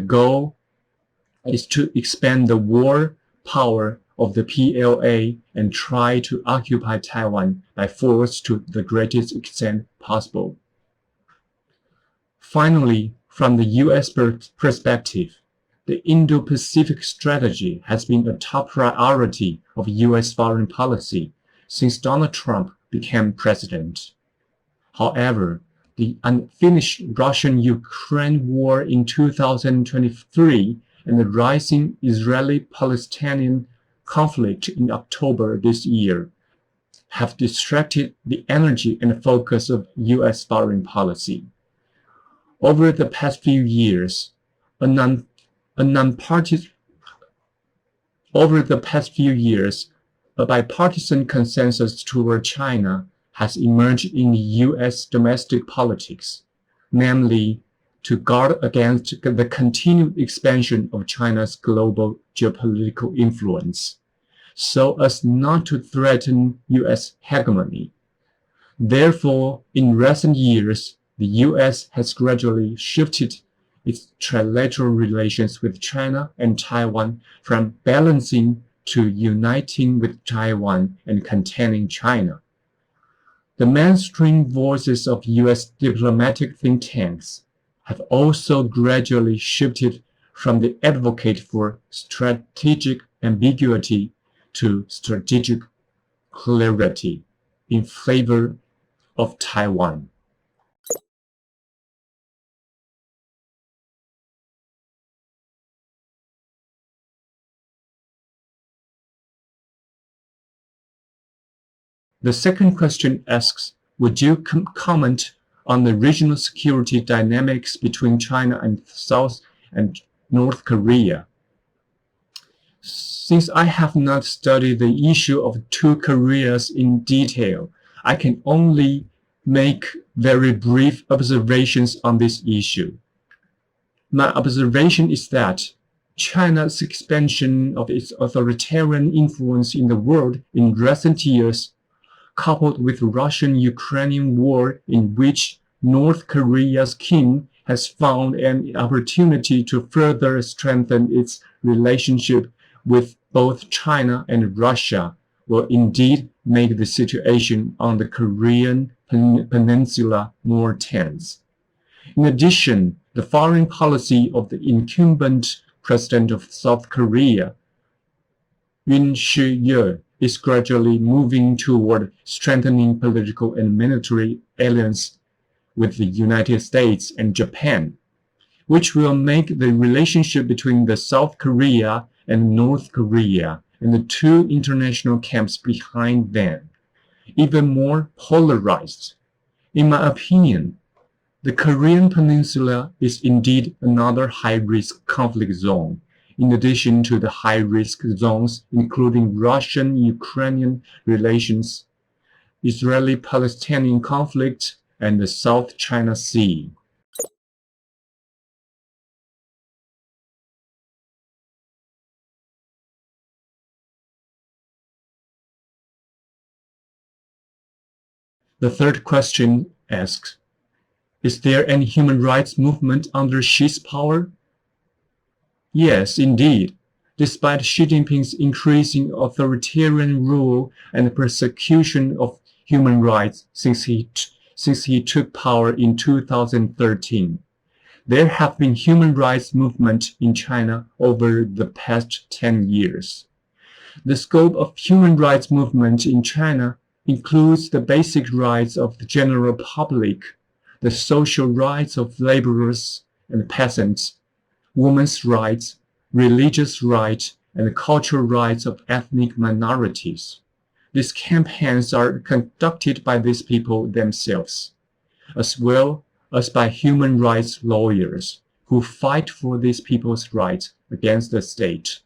war power of the PLA and try to occupy Taiwan by force to the greatest extent possible. Finally, from the U.S. perspective, the Indo-Pacific strategy has been a top priority of U.S. foreign policy since Donald Trump became president. However, the unfinished Russian-Ukraine war in 2023 and the rising Israeli-Palestinian conflict in October this year have distracted the energy and focus of U.S. foreign policy. Over the past few years, a bipartisan consensus toward China has emerged in U.S. domestic politics, namely to guard against the continued expansion of China's global geopolitical influence, so as not to threaten U.S. hegemony. Therefore, in recent years, the U.S. has gradually shifted its trilateral relations with China and Taiwan from balancing to uniting with Taiwan and containing China. The mainstream voices of U.S. diplomatic think tanks have also gradually shifted from the advocate for strategic ambiguity to strategic clarity in favor of Taiwan. The second question asks, would you comment on the regional security dynamics between China and South and North Korea? Since I have not studied the issue of two Koreas in detail, I can only make very brief observations on this issue. My observation is that China's expansion of its authoritarian influence in the world in recent years, coupled with the Russian-Ukrainian war in which North Korea's king has found an opportunity to further strengthen its relationship with both China and Russia, will indeed make the situation on the Korean peninsula more tense. In addition, the foreign policy of the incumbent president of South Korea, Yoon Suk-yeol, is gradually moving toward strengthening political and military alliance with the United States and Japan, which will make the relationship between the South Korea and North Korea and the two international camps behind them even more polarized. In my opinion, the Korean Peninsula is indeed another high-risk conflict zone, in addition to the high-risk zones including Russian-Ukrainian relations, Israeli-Palestinian conflict, and the South China Sea. The third question asks, is there any human rights movement under Xi's power? Yes, indeed. Despite Xi Jinping's increasing authoritarian rule and persecution of human rights since he took power in 2013, there have been human rights movements in China over the past 10 years. The scope of human rights movement in China includes the basic rights of the general public, the social rights of laborers and peasants, women's rights, religious rights, and cultural rights of ethnic minorities. These campaigns are conducted by these people themselves, as well as by human rights lawyers who fight for these people's rights against the state.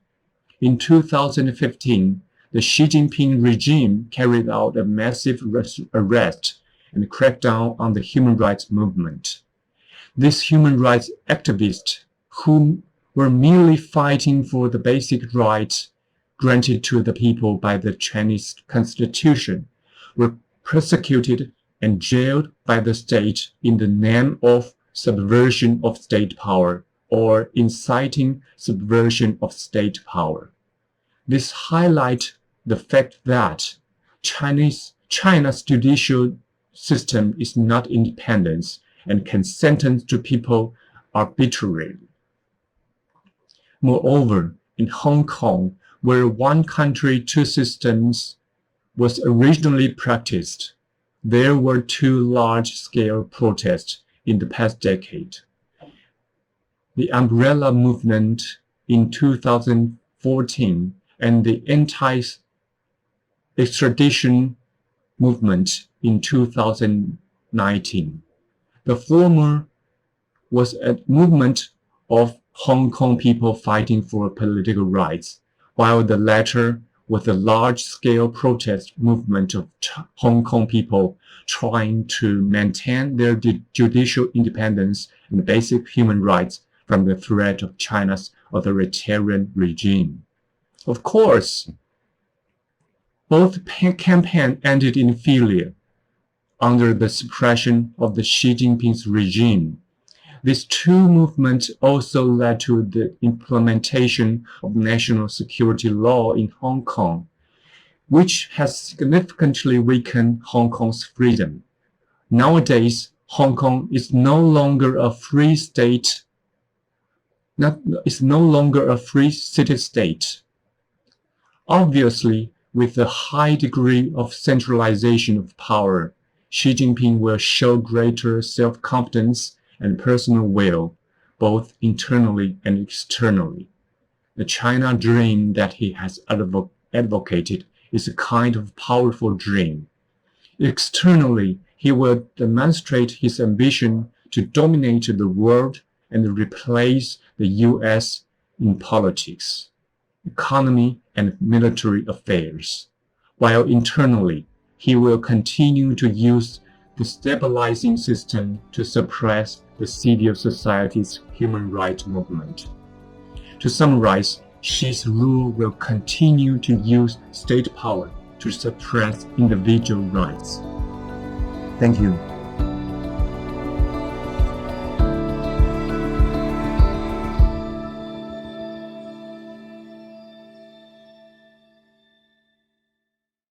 In 2015, the Xi Jinping regime carried out a massive arrest and crackdown on the human rights movement. These human rights activists, who were merely fighting for the basic rights granted to the people by the Chinese Constitution, were persecuted and jailed by the state in the name of subversion of state power or inciting subversion of state power. This highlights the fact that China's judicial system is not independent and can sentence to people arbitrarily. Moreover, in Hong Kong, where one country, two systems was originally practiced, there were two large-scale protests in the past decade. The Umbrella Movement in 2014 and the anti-extradition movement in 2019. The former was a movement of Hong Kong people fighting for political rights, while the latter was a large-scale protest movement of Hong Kong people trying to maintain their judicial independence and basic human rights from the threat of China's authoritarian regime. Of course, both campaigns ended in failure under the suppression of the Xi Jinping's regime. These two movements also led to the implementation of national security law in Hong Kong, which has significantly weakened Hong Kong's freedom. Nowadays, Hong Kong is no longer a free state, city-state. Obviously, with a high degree of centralization of power, Xi Jinping will show greater self-confidence and personal will, both internally and externally. The China dream that he has advocated is a kind of powerful dream. Externally, he will demonstrate his ambition to dominate the world and replace the U.S. in politics, economy, and military affairs, while internally, he will continue to use the stabilizing system to suppress the civil society's human rights movement. To summarize, Xi's rule will continue to use state power to suppress individual rights. Thank you.